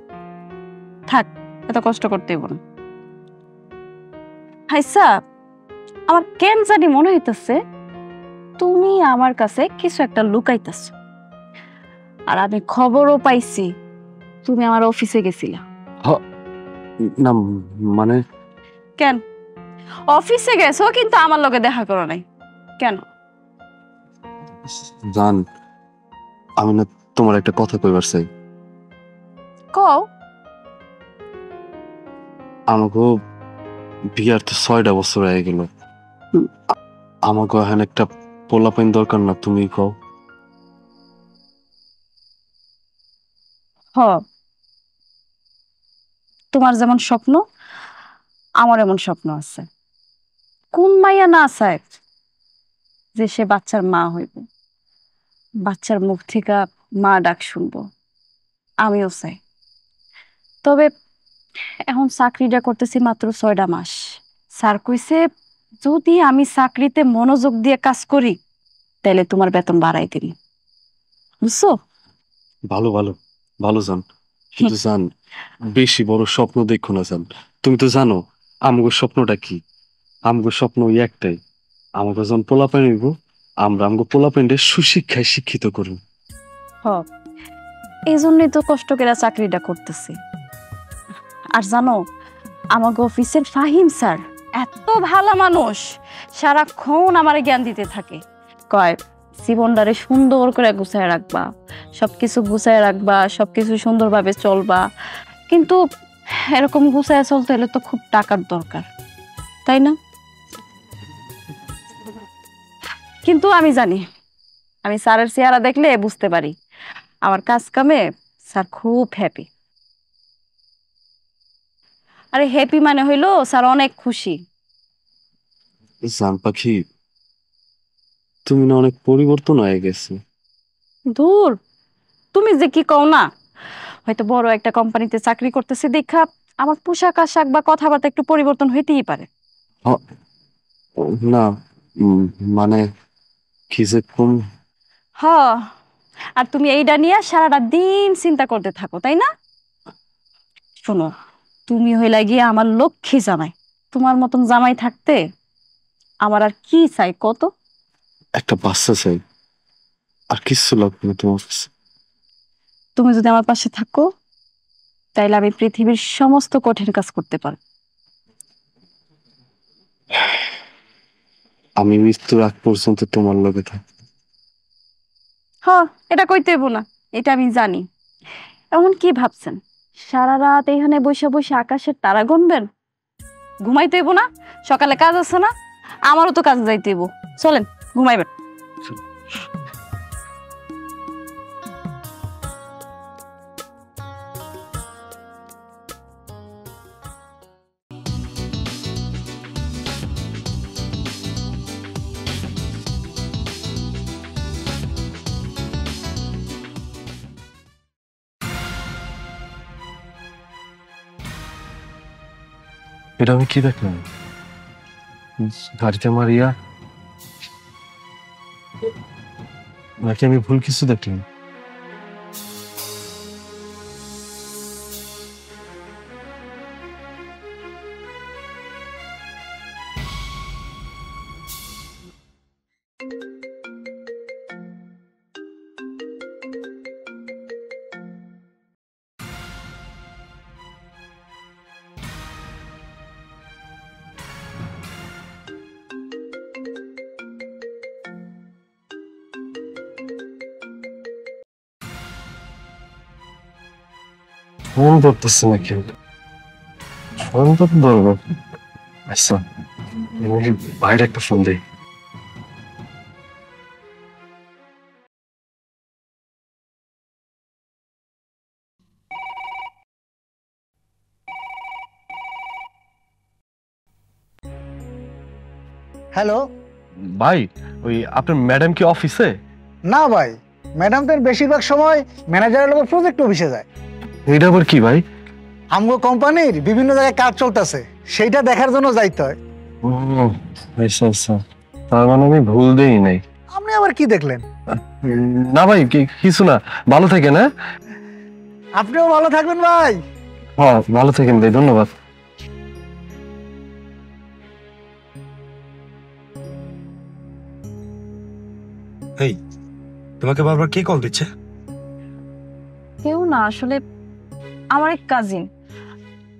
থাক, এত কষ্ট করতে হইব না। হাইসা, আমার কেন জানি মনে হইতেছে তুমি আমার কাছে কিছু একটা লুকাইতেছ। আর আমি খবরও পাইছি তুমি আমার অফিসে গেছিলা। হ, না মানে কেন অফিসে গেছো কিন্তু আমার লগে দেখা করো নাই কেন? জান, আমি না তোমার একটা কথা কইবার চাই। কও। আমাকে বিয়ার তো 6টা বছর হয়ে গেল। আমাকে এখন একটা পোলাপাইন দরকার না, তুমি কও। হ, তোমার যেমন স্বপ্ন আমার এমন স্বপ্ন আছে। কোন মাইয়া না চায় যে সে বাচ্চার মা হইব, বাচ্চার মুখ থেকে মা ডাক শুনবো? আমিও চাই। তবে এখন চাকরিটা করতেছি মাত্র 6টা মাস। স্যার কইছে যদি আমি চাকরিতে মনোযোগ দিয়ে কাজ করি তাহলে তোমার বেতন বাড়াই দিন, বুঝছো? ভালো ভালো ভালো জান, কিন্তু জান বেশি বড় স্বপ্ন দেখো না জান। তুমি তো জানো আমাকে স্বপ্নটা কি। আমাকে স্বপ্ন ওই একটাই, আমাকে যখন পোলাপাইন হইব আমরা আমাকে পোলাপাইনটা সুশিক্ষায় শিক্ষিত করব। হ, এই জন্যই তো কষ্ট করে চাকরিটা করতেছি। আর জানো আমাকে অফিসের ফাহিম স্যার এত ভালো মানুষ, সারাক্ষণ আমার জ্ঞান দিতে থাকে। কয় জীবনটারে সুন্দর করে গুছায় রাখবা, সবকিছু গুছায় রাখবা, সবকিছু সুন্দরভাবে চলবা। কিন্তু এরকম গুছায় চলতে হলে তো খুব টাকার দরকার, তাই না? কিন্তু আমি জানি, আমি স্যারের চেহারা দেখলে বুঝতে পারি আমার কাজ কামে স্যার খুব হ্যাপি। আরে হ্যাপি মানে হইলো স্যার অনেক খুশি। জান পাখি, তুমি না অনেক পরিবর্তন হয়ে গেছে। দূর, তুমি যে কি কও না, হয়তো বড় একটা কোম্পানিতে চাকরি করতেছে দেখা আমার পোশাক আশাক বা কথাবার্তা একটু পরিবর্তন হইতেই পারে। হ, না, উম, মানে কি যে কোন। হ, আর তুমি এইটা নিয়ে সারাটা দিন চিন্তা করতে থাকো, তাই না? শোনো, তুমি হইলা গিয়ে আমার লক্ষ্মী জামাই। তোমার মতন জামাই থাকতে আমার আর কি চাই কত? একটা বাচ্চা চাই, আর কিছু লাগবে না তোমার কাছে। তুমি যদি আমার পাশে থাকো তাইলে আমি পৃথিবীর সমস্ত কঠিন কাজ করতে পারবো। আমি মৃত্যুর আগ পর্যন্ত তোমার লগে থাক। হ, এটা কইতে হইব না, এটা আমি জানি। এমন কি ভাবছেন সারা রাত এইখানে বসে বসে আকাশের তারা গুনবেন? ঘুমাইতে হইব না? সকালে কাজ আছে না? আমারও তো কাজে যাইতে হইব। চলেন ঘুমাইবেন। এটা আমি কি দেখলাম? গাড়িতে মারিয়া, নাকি আমি ভুল কিছু দেখলাম? ফোন ধরতেছে নাকি? ফোন তো ধরবো। আচ্ছা, আমি বাইরে একটা ফোন দিই। হ্যালো। ভাই ওই আপনার ম্যাডাম কি অফিসে? না ভাই, ম্যাডাম তো বেশিরভাগ সময় ম্যানেজারের লোক প্রজেক্ট অফিসে যায়। এটা আবার কি ভাই? আমগো কোম্পানির বিভিন্ন জায়গায় কাজ চলতেছে, সেইটা দেখার জন্য যাইতে হয়। ও আচ্ছা আচ্ছা, তার মানে আমি ভুল দেই নাই। আপনি আবার কি দেখলেন? না ভাই কিছু না, ভালো থাকেন। হ্যাঁ আপনিও ভালো থাকবেন ভাই। হ্যাঁ ভালো থাকেন ভাই, ধন্যবাদ। এই তোমাকে বারবার কে কল দিচ্ছে? কেউ না, আসলে আমার এক কাজিন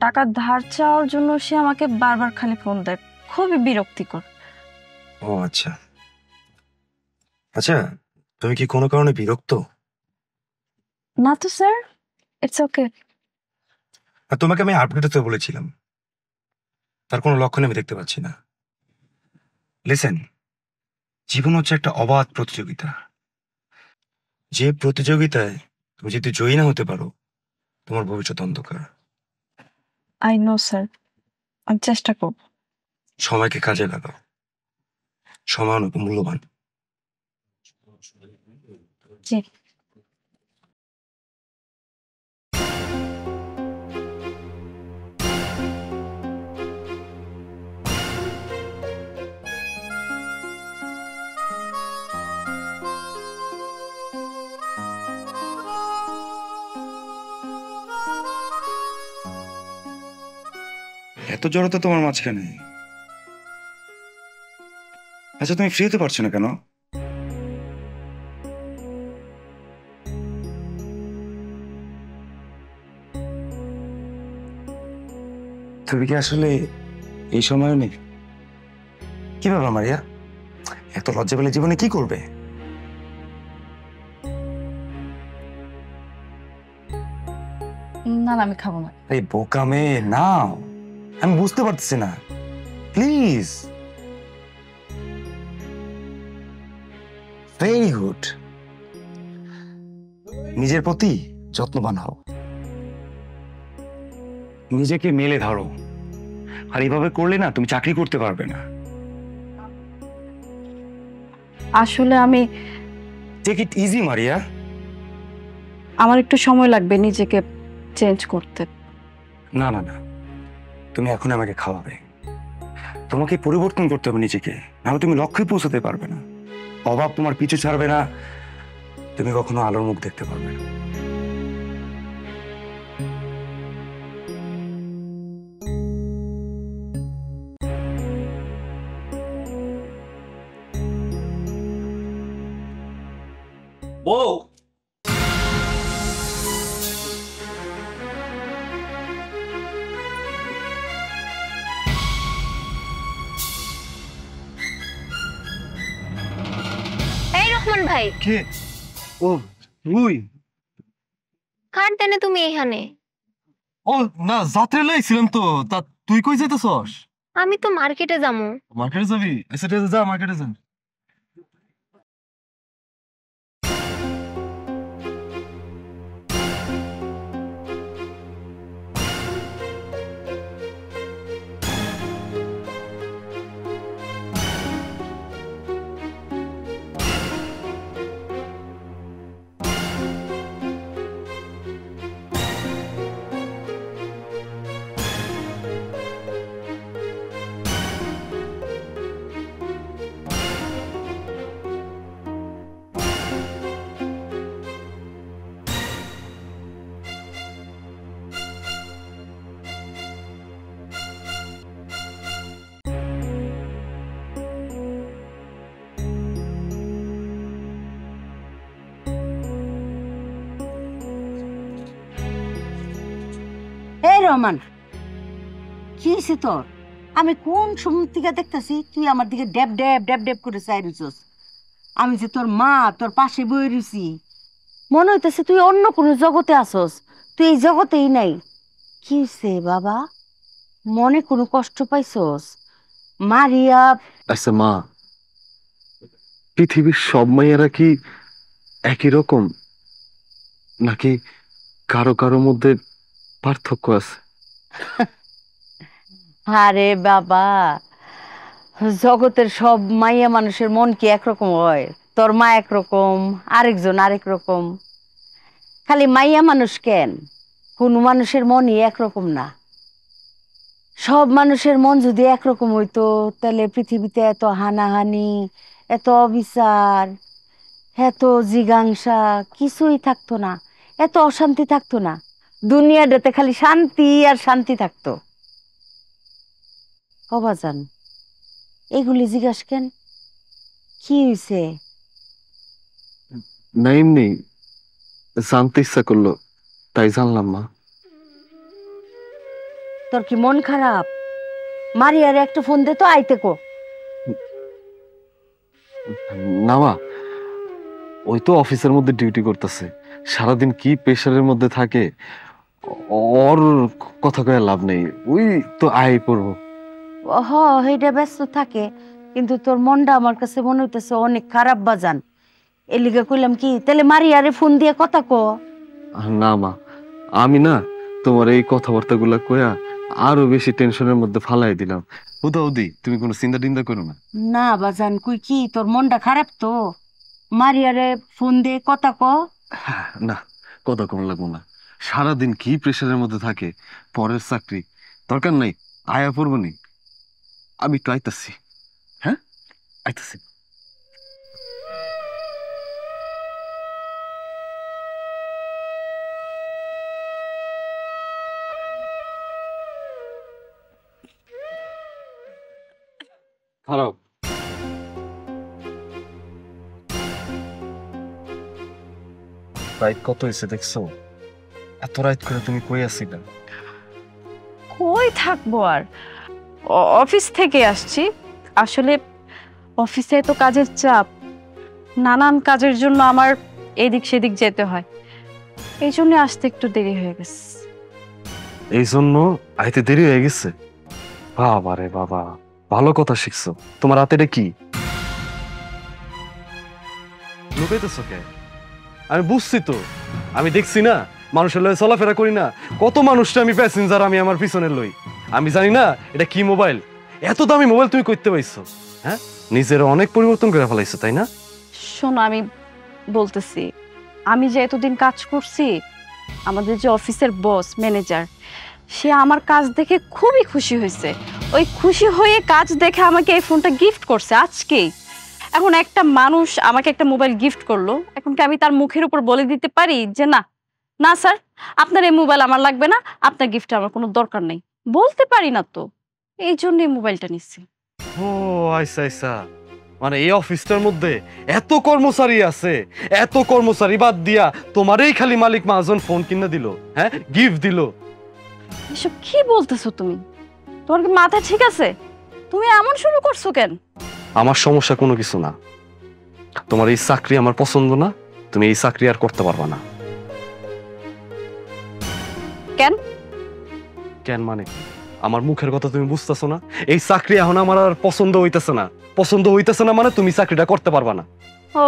টাকা ধার চাওয়ার জন্য সে আমাকে বারবার খালি ফোন দেয়, খুবই বিরক্তিকর। ও আচ্ছা আচ্ছা, তুমি কি কোনো কারণে বিরক্ত? না তো স্যার, ইটস ওকে। আর তোমাকে আমি আপডেট হতে বলেছিলাম, তার কোনো লক্ষণ আমি দেখতে পাচ্ছি না। লিসেন, জীবন হচ্ছে একটা অবাধ প্রতিযোগিতা। যে প্রতিযোগিতায় তুমি যদি জয়ী না হতে পারো, তোমার ভবিষ্যৎ অন্ধকার। আই নো স্যার, আমি চেষ্টা করব। সময়কে কাজে লাগাও, সময় অনেক মূল্যবান। জি। এত জড়তা তোমার মাঝখানে? আচ্ছা, তুমি ফ্রি হতে পারছো না কেন? তুমি কি আসলে এই সময় নেই? কি ব্যাপার মারিয়া, এত লজ্জা পেলে জীবনে কি করবে? না না, আমি খাবো না। এই বোকা মেয়ে, নাও। আমি বুঝতে পারতেছি না, প্লিজ। Very good. নিজের প্রতি যত্নবান হও, নিজেকে মেলে ধরো। আর এইভাবে করলে না, তুমি চাকরি করতে পারবে না। আসলে আমি, টেক ইট ইজি মারিয়া। আমার একটু সময় লাগবে নিজেকে চেঞ্জ করতে। না না না, তুমি এখন আমাকে খাওয়াবে। তোমাকে পরিবর্তন করতে হবে নিজেকে, নাহলে তুমি লক্ষ্যে পৌঁছাতে পারবে না। অভাব তোমার পিছু ছাড়বে না, তুমি কখনো আলোর মুখ দেখতে পারবে না। বউ, এই রহমান ভাই, কে? ও তুই? কার দেনে তুমি এইখানে? ও না, যাত্রা লাইছিলাম তো। তা তুই কই যেতেছস? আমি তো মার্কেটে যাবো। মার্কেটে যাবি? আচ্ছা ঠিক আছে, যা মার্কেটে যা। এই রহমান, কি হয়েছে তোর? আমি কোন সময় থেকে দেখতেছি তুই আমার দিকে ড্যাব ড্যাব ড্যাব ড্যাব করে চাই রইছস। আমি যে তোর মা, তোর পাশে বই রইছি, মনে হইতেছে তুই অন্য কোনো জগতে আসস, তুই এই জগতেই নাই। কি হয়েছে বাবা? মনে কোনো কষ্ট পাইছস? মারিয়া, আচ্ছা মা, পৃথিবীর সব মাইয়ারা কি একই রকম, নাকি কারো কারো মধ্যে পার্থক্য আছে? আরে বাবা, জগতের সব মাইয়া মানুষের মন কি একরকম হয়? তোর মা একরকম, আরেকজন আরেক রকম। খালি মাইয়া মানুষ কেন, কোন মানুষের মনই একরকম না। সব মানুষের মন যদি একরকম হইতো তাহলে পৃথিবীতে এত হানাহানি, এত অবিচার, এত জিজ্ঞাসা কিছুই থাকতো না, এত অশান্তি থাকতো না। দুনিয়াটাতে খালি শান্তি আর শান্তি থাকতো। অবাজান, এগুলি জিজ্ঞাস কেন? কি হয়েছে? না এমনি জানতে ইচ্ছা করলো, তাই জানলাম মা। তোর কি মন খারাপ? মারিয়ারে একটা ফোন দে তো, আইতে কো। না মা, ওই তো অফিসের মধ্যে ডিউটি করতেছে, সারাদিন কি প্রেশারের মধ্যে থাকে, ওর কথা কয়ে লাভ নেই, ওই তো আয় পড়বো। হ, এইটা ব্যস্ত থাকে, কিন্তু তোর মনটা আমার কাছে মনে হইতেছে অনেক খারাপ বাজান। এলিগে কইলাম কি, তাহলে মারিয়ারে ফোন দিয়ে কথা কো। না মা, আমি না তোমার এই কথাবার্তা গুলা কয়া আরো বেশি টেনশনের মধ্যে ফালাই দিলাম। উদি তুমি কোনো চিন্তা টিন্তা করো না। না বাজান, কই কি তোর মনটা খারাপ তো, মারিয়ারে ফোন দিয়ে কথা কো। না, কথা কম লাগবো না, সারাদিন কি প্রেশারের মধ্যে থাকে, পরের চাকরি, দরকার নাই, আয়া পড়বো নি। আমি একটু আইতাছি, হ্যাঁ আইতাছি। খারাপ রাইট কত হয়েছে দেখছো? এত রাইট করে তুমি কই আছিলা? কই থাকবো আর, অফিস থেকে আসছি। আসলে অফিসে তো কাজের চাপ, নানান কাজের জন্য আমার এদিক সেদিক যেতে হয়, এই জন্য আসতে একটু দেরি হয়ে গেছে। এই জন্য আইতে দেরি হয়ে গেছে? বাবা রে বাবা, ভালো কথা শিখছো। তোমার হাতে এটা কি? লুকাইতেছো কে? আমি বুঝছি তো, আমি দেখছি না, মানুষের লয়ে চলাফেরা করি না, কত মানুষটা আমি প্যাসেঞ্জার, আমি আমার পিছনের লই। আমি জানি না এটা কি মোবাইল, এত দামি মোবাইল তুমি কইতে পাইছো? হ্যাঁ, নিজের অনেক পরিবর্তন করে ফেলাইছো, তাই না? শোনো, আমি বলতেছি, আমি যে এতদিন কাজ করছি, আমাদের যে অফিসের বস ম্যানেজার, সে আমার কাজ দেখে খুবই খুশি হয়েছে। ওই খুশি হয়ে কাজ দেখে আমাকে এই ফোনটা গিফট করছে আজকেই। এখন একটা মানুষ আমাকে একটা মোবাইল গিফট করলো, এখন কি আমি তার মুখের উপর বলে দিতে পারি যে না না স্যার, আপনার এই মোবাইল আমার লাগবে না, আপনার গিফট আমার কোনো দরকার নেই? বলতে পারি না তো, এই জন্য এই মোবাইলটা নিচ্ছি। ও আচ্ছা আচ্ছা, মানে এই অফিসটার মধ্যে এত কর্মচারী আছে, এত কর্মচারী বাদ দিয়া তোমারই খালি মালিক মহাজন ফোন কিনে দিল, হ্যাঁ গিফট দিল। এসব কি বলতেছো তুমি? তোমার কি মাথা ঠিক আছে? তুমি এমন শুরু করছো কেন? আমার সমস্যা কোনো কিছু না, তোমার এই চাকরি আমার পছন্দ না, তুমি এই চাকরি আর করতে পারবা না। কেন? কেন মানে কি? আমার মুখের কথা তুমি বুঝতেছো না? এই চাকরি এখন আমার আর পছন্দ হইতেছে না। পছন্দ হইতেছে না মানে তুমি চাকরিটা করতে পারবা না। ও,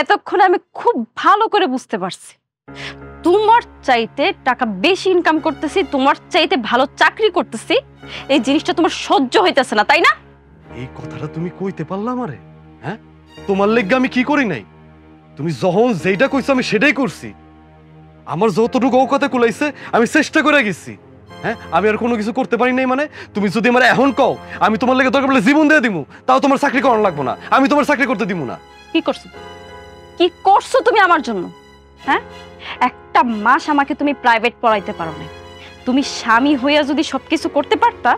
এতক্ষণ আমি খুব ভালো করে বুঝতে পারছি, তোমার চাইতে টাকা বেশি ইনকাম করতেছি, তোমার চাইতে ভালো চাকরি করতেছি, এই জিনিসটা তোমার সহ্য হইতেছে না, তাই না? এই কথাটা তুমি কইতে পারলা আমারে? হ্যাঁ, তোমার লেগে আমি কি করি নাই? তুমি যখন যেটা কইছো আমি সেটাই করছি। আমার যতটুকু অৌকাতে কুলাইছে আমি চেষ্টা করে গেছি। হ্যাঁ, আমি আর কোনো কিছু করতে পারি নাই মানে? তুমি যদি আমার এখন কও আমি তোমার লেগে দরকার পড়লে জীবন দিয়ে দিমু, তাও তোমার চাকরি করানো লাগবো না, আমি তোমার চাকরি করতে দিমু না। কি করছো? কি করছো তুমি আমার জন্য? হ্যাঁ, একটা মাস আমাকে তুমি প্রাইভেট পড়াইতে পারো না। তুমি স্বামী হইয়া যদি সবকিছু করতে পারতা,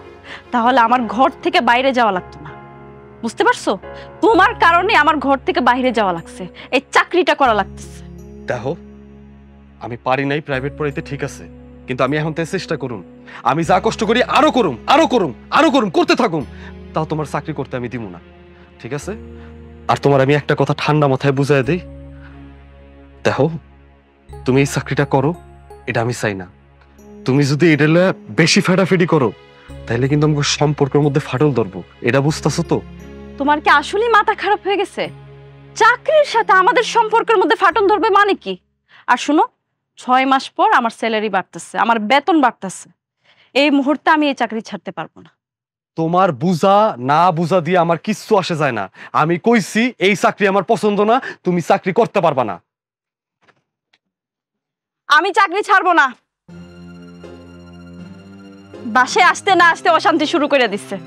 তাহলে আমার ঘর থেকে বাইরে যাওয়া লাগতো না। বুঝতে পারছো? তোমার কারণে আমার ঘর থেকে বাইরে যাওয়া লাগছে, এই চাকরিটা করা লাগতেছে। দেখো, আমি পারি নাই প্রাইভেট পড়াইতে, ঠিক আছে, কিন্তু আমি এখন থেকে চেষ্টা করুম, আমি যা কষ্ট করি আরো করুম, আরো করুম, আরো করুম, করতে থাকুম, তাও তোমার চাকরি করতে আমি দিব না, ঠিক আছে? আর তোমার আমি একটা কথা ঠান্ডা মাথায় বুঝাই দেই, দেখো, তুমি এই চাকরিটা করো, এটা আমি চাই না। তুমি যদি এটা বেশি ফেটাফেটি করো, তাহলে কিন্তু আমাকে সম্পর্কের মধ্যে ফাটল ধরবো, এটা বুঝতেছো তো? তোমার কি আসলেই মাথা খারাপ হয়ে গেছে? চাকরির সাথে আমাদের সম্পর্কের মধ্যে ফাটল ধরবে মানে কি? আর শুনো, 6 মাস পর আমার স্যালারি বাড়তেছে, আমার বেতন বাড়তেছে, এই মুহূর্তে আমি এই চাকরি ছাড়তে পারবো না। তোমার বুঝা না বুঝা দিয়ে আমার কিচ্ছু আসে যায় না। আমি কইছি এই চাকরি আমার পছন্দ না, তুমি চাকরি করতে পারবা না। আমি চাকরি ছাড়বো না। বাসে আসতে না আসতে অশান্তি শুরু করে দিচ্ছে।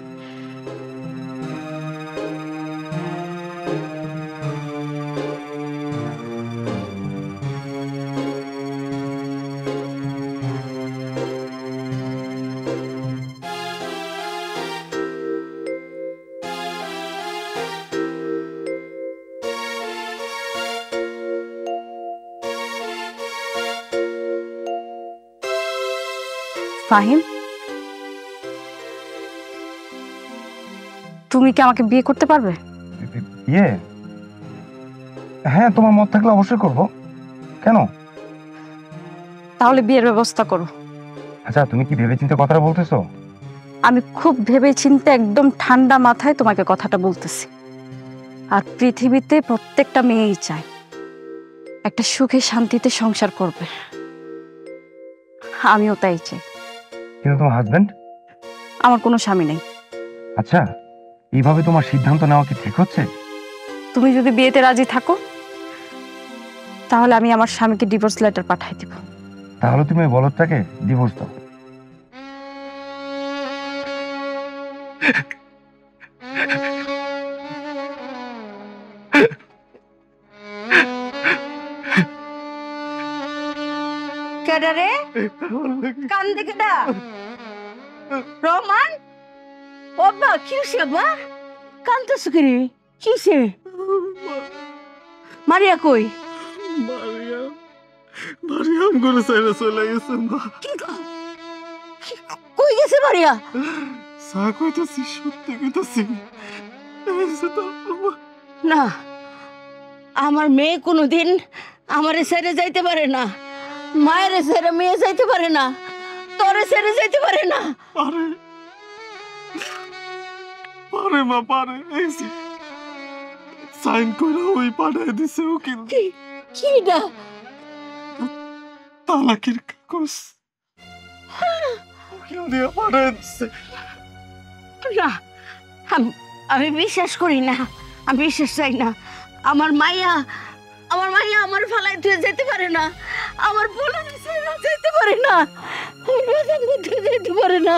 ফাহিম, তুমি কি আমাকে বিয়ে করতে পারবে? ইয়ে, হ্যাঁ তোমার মত থাকলে অবশ্যই করব। কেন? তাহলে বিয়ের ব্যবস্থা করো। আচ্ছা, তুমি কি ভেবেচিন্তে কথাটা বলতেছো? আমি খুব ভেবেচিন্তে একদম ঠান্ডা মাথায় তোমাকে কথাটা বলতেছি। আর পৃথিবীতে প্রত্যেকটা মেয়েই চায় একটা সুখে শান্তিতে সংসার করবে। আমিও তাই চাই। কিন্তু তোমার হাজবেন্ড? আমার কোনো স্বামী নেই। আচ্ছা, এইভাবে তোমার সিদ্ধান্ত নেওয়া কি ঠিক হচ্ছে? তুমি যদি বিয়েতে রাজি থাকো তাহলে আমি আমার স্বামীকে ডিভোর্স লেটার পাঠাই দিব। তাহলে তুমি ওই বলদটাকে ডিভোর্স দাও। কেডা রে? কান্দে কেডা? রহমান, ওবা কিসে বা? কান্দতেছ কি রে? কিসে? মারিয়া কই? মারিয়াম করে সাইরা চলে গেছে মা। কই গেছে মারিয়া? সা কইতাছি, সত্যি কইতাছি। না, আমার মেয়ে কোনোদিন আমারে ছেড়ে যাইতে পারে না। মায়ের ছেড়ে মেয়ে যাইতে পারে না, তোরে ছেড়ে যাইতে পারে না। পারে পারে মা, পারে। এই যে সাইন কইরা ওই পাঠায় দিছে উকিল। কি না? তালাকের কাগজ উকিল দিয়ে পাঠায় দিছে। না, আমি বিশ্বাস করি না, আমি বিশ্বাস চাই না। আমার মাইয়া আমার ফালাই তুই যেতে পারে না, আমার বোনের ছেড়ে যেতে পারে না, আমার বাজান করতে যেতে পারে না।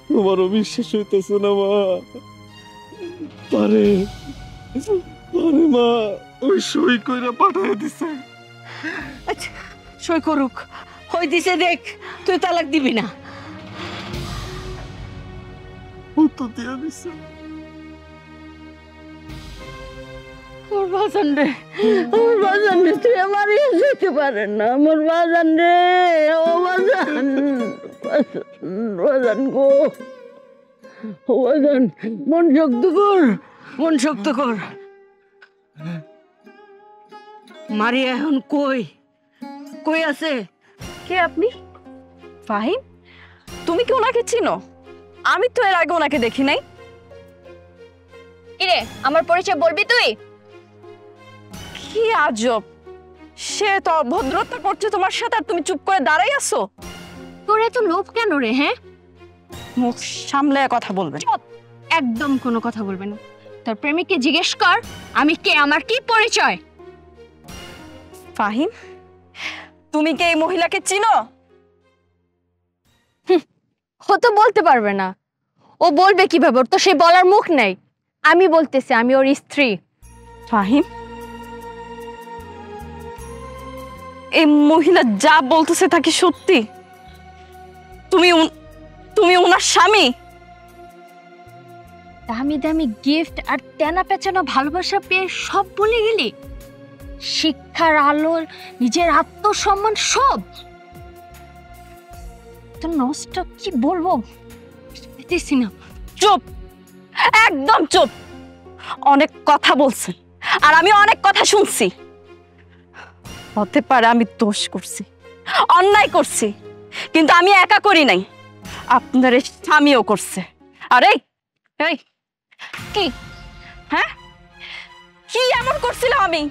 তোমারও বিশ্বাস হইতেছে না মা? পারে পারে মা, ওই সই কইরা পাঠায় দিছে। আচ্ছা, সই করুক, হই দিছে দেখ, তুই তালাক দিবি না। ও তো দিয়া দিছে। আমার বাজান রে, আমার বাজান রে, তুই আমারই যেতে পারে না, আমার বাজান রে, ও বাজান, বাজান গো, ও বাজান, মন শক্ত কর, মন শক্ত কর। মারিয়া এখন কই? কই আছে? কে আপনি? ফাহিম, তুমি কি ওনাকে চিনো? আমি তো এর আগে ওনাকে দেখি নাই। কিরে, আমার পরিচয় বলবি তুই? কি আজব, সে তো অভদ্রতা করছে তোমার সাথে আর তুমি চুপ করে দাঁড়াই আছো। তোর এত লোভ কেন রে? হ্যাঁ, মুখ সামলে কথা বলবেন। একদম কোনো কথা বলবে না। তোর প্রেমিককে জিজ্ঞেস কর আমি কে, আমার কি পরিচয়। ফাহিম, তুমি কি এই মহিলাকে চিনো? ও তো বলতে পারবে না। ও বলবে কিভাবে? ওর তো সে বলার মুখ নেই। আমি বলতেছি, আমি ওর স্ত্রী। ফাহিম, এই মহিলা যা বলতেছে তা কি সত্যি? তুমি ওনার স্বামী? দামি দামি গিফট আর তেনা পেঁচানো ভালোবাসা পেয়ে সব ভুলে গেলি? শিক্ষার আলো, নিজের আত্মসম্মান সব তো নষ্ট। কি বলবো বুঝতেছি না। চুপ, একদম চুপ। অনেক কথা বলছেন আর আমি অনেক কথা শুনছি। হতে পারে আমি দোষ করছি, অন্যায় করছি, কিন্তু আমি একা করি নাই, আপনার স্বামীও করছে। আরে এই কি, হ্যাঁ, কি এমন করছিলাম আমি?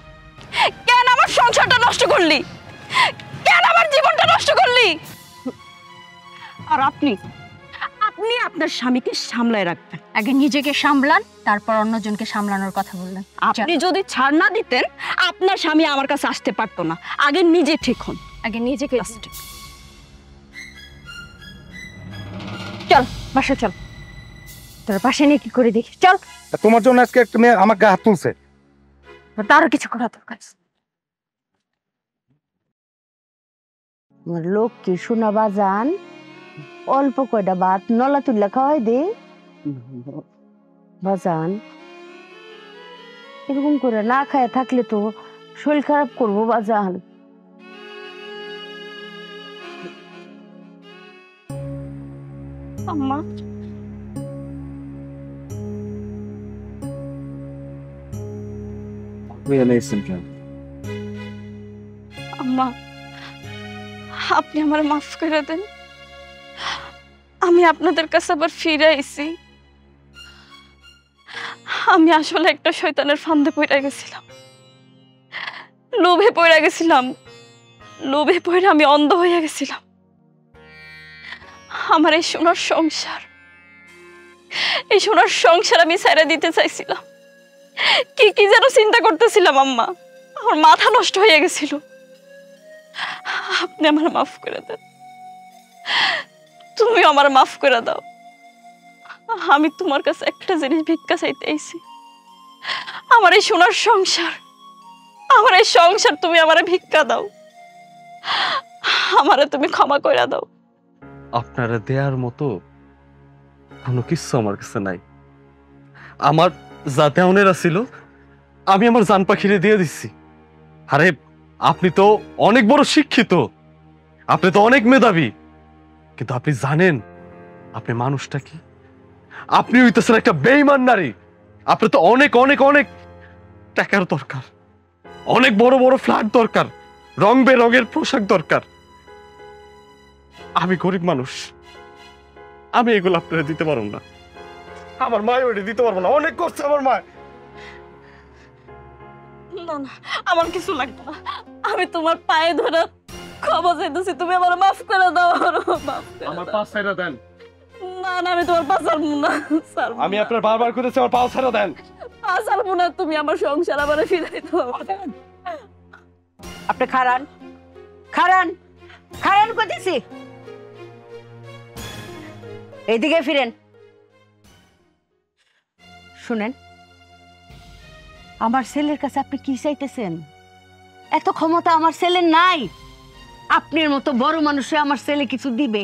কেন আমার সংসারটা নষ্ট করলি? কেন আমার জীবনটা নষ্ট করলি? আর আপনি আপনি আপনার স্বামীকে সামলায় রাখবেন। আগে নিজেকে সামলান, তারপর অন্যজনকে সামলানোর কথা বললেন। আপনি যদি ছাড় না দিতেন আপনার স্বামী আমার কাছে আসতে পারতো না। আগে নিজে ঠিক হন। আগে নিজেকে চল বাসা চল, তোর পাশে নিয়ে কি করে দেখি, চল। তোমার জন্য আজকে একটা মেয়ে আমার গায়ে হাত তুলছে। তারও কিছু করা দরকার। আমার লোক কি শোনা বাজান, অল্প কয়টা ভাত নলা তুললা খাওয়াই দে বাজান। এরকম করে না খায় থাকলে তো শরীর খারাপ করবো বাজান। আম্মা আম্মা আপনি আমার মাফ করে দেন। আমি আপনাদের কাছে আবার ফিরে আইছি। আমি আসলে একটা শয়তানের ফান্দে পড়ে গেছিলাম, লোভে পড়ে গেছিলাম। লোভে পড়ে আমি অন্ধ হয়ে গেছিলাম। আমার এই সোনার সংসার, এই সোনার সংসার আমি ছেড়ে দিতে চাইছিলাম। কি কি যেন চিন্তা করতেছিলাম আম্মা, আমার মাথা নষ্ট হয়ে গেছিল। আপনি আমার মাফ করে দেন, তুমি আমার মাফ করে দাও। আমি তোমার কাছে একটা জিনিস ভিক্ষা চাইতে আইছি, আমার এই সোনার সংসার, আমার এই সংসার তুমি আমারে ভিক্ষা দাও, আমারে তুমি ক্ষমা করে দাও। আপনারা দেয়ার মতো কোনো কিছু আমার কাছে নাই। আমার যা দেওয়ানের ছিল আমি আমার জান পাখিরে দিয়ে দিচ্ছি। আরে আপনি তো অনেক বড় শিক্ষিত, আপনি তো অনেক মেধাবী, কিন্তু আপনি জানেন আপনি মানুষটা কি? আপনি হইতেছেন একটা বেঈমান নারী। আপনি তো অনেক অনেক অনেক টাকার দরকার, অনেক বড় বড় ফ্ল্যাট দরকার, রং বেরঙের পোশাক দরকার। আমি গরিব মানুষ, আমি এগুলো আপনারা দিতে পারবো না। আমার মা ওইটা দিতে পারবো না, অনেক করছে আমার মা। না না, আমার কিছু লাগবে না। আমি তোমার পায়ে ধরে ক্ষমা চাইতেছি, তুমি আমার মাফ করে দাও। আমার পা ছাইড়া দেন। না না, আমি তোমার পা ছাড়বো না, ছাড়বো আমি না। আপনার বারবার করেছি আমার পা ছাইড়া দেন। পা ছাড়বো না, তুমি আমার সংসার আবার ফিরাই দাও। আপনি খারান খারান খারান করতেছি, এইদিকে ফিরেন। শুনেন, আমার ছেলের কাছে আপনি কি চাইতেছেন? এত ক্ষমতা আমার ছেলের নাই। আপনার মতো বড় মানুষে আমার ছেলে কিছু দিবে?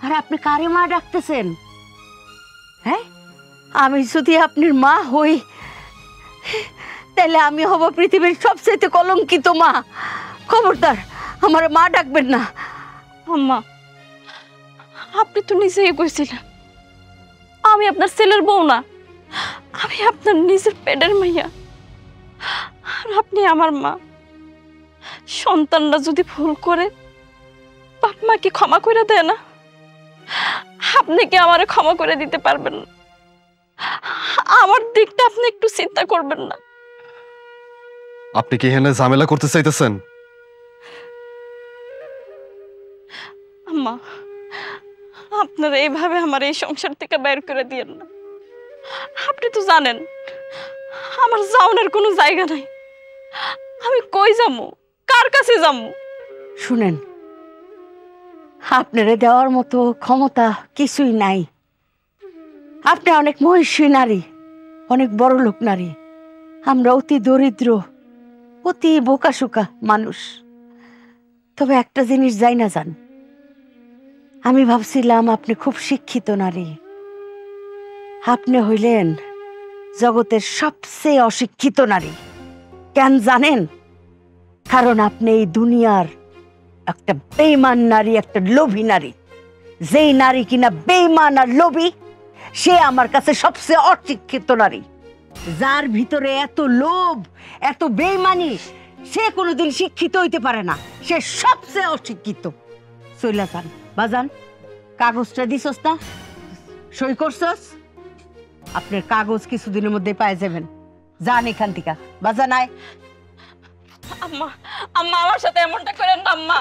আর আপনি কারে মা ডাকতেছেন? হ্যাঁ, আমি যদি আপনার মা হই তাহলে আমি হব পৃথিবীর সবচেয়ে কলঙ্কিত মা। খবরদার আমার মা ডাকবেন না। আম্মা, আপনি তো নিজেই কইছিলেন আমি আপনার ছেলের বউ না, আমি আপনার নিজের পেটের মাইয়া। আর আপনি আমার মা। সন্তানরা যদি ভুল করে বাপ মা কি ক্ষমা করে দেয় না? আপনি কি আমারে ক্ষমা করে দিতে পারবেন না? আমার দিকটা আপনি একটু চিন্তা করবেন না? আপনি কি এখানে ঝামেলা করতে চাইতেছেন? আম্মা, আপনারা এইভাবে আমার এই সংসার থেকে বের করে দিয়েন না। আপনি তো জানেন আমার যাওয়ার কোনো জায়গা নাই। আমি কই যাবো, কার কাছে যাবো? শুনেন, আপনারে দেওয়ার মতো ক্ষমতা কিছুই নাই। আপনি অনেক মহিষী নারী, অনেক বড় লোক নারী। আমরা অতি দরিদ্র, অতি বোকাশোকা মানুষ। তবে একটা জিনিস যাই না জান, আমি ভাবছিলাম আপনি খুব শিক্ষিত নারী। আপনি হইলেন জগতের সবচেয়ে অশিক্ষিত নারী। কেন জানেন? কারণ আপনি এই দুনিয়ার একটা বেঈমান নারী, একটা লোভী নারী। যেই নারী কিনা বেঈমান আর লোভী, সে আমার কাছে সবচেয়ে অশিক্ষিত নারী। যার ভিতরে এত লোভ, এত বেঈমানি, সে কোনোদিন শিক্ষিত হইতে পারে না। সে সবচেয়ে অশিক্ষিত। চইলা যান বাজান, কাগজটা দিছস না, সই করছস? আপনার কাগজ কিছুদিনের মধ্যে পাই যাবেন। যান এখান থেকে, বাজান আয়। আম্মা, আম্মা আমার সাথে এমনটা করেন না আম্মা।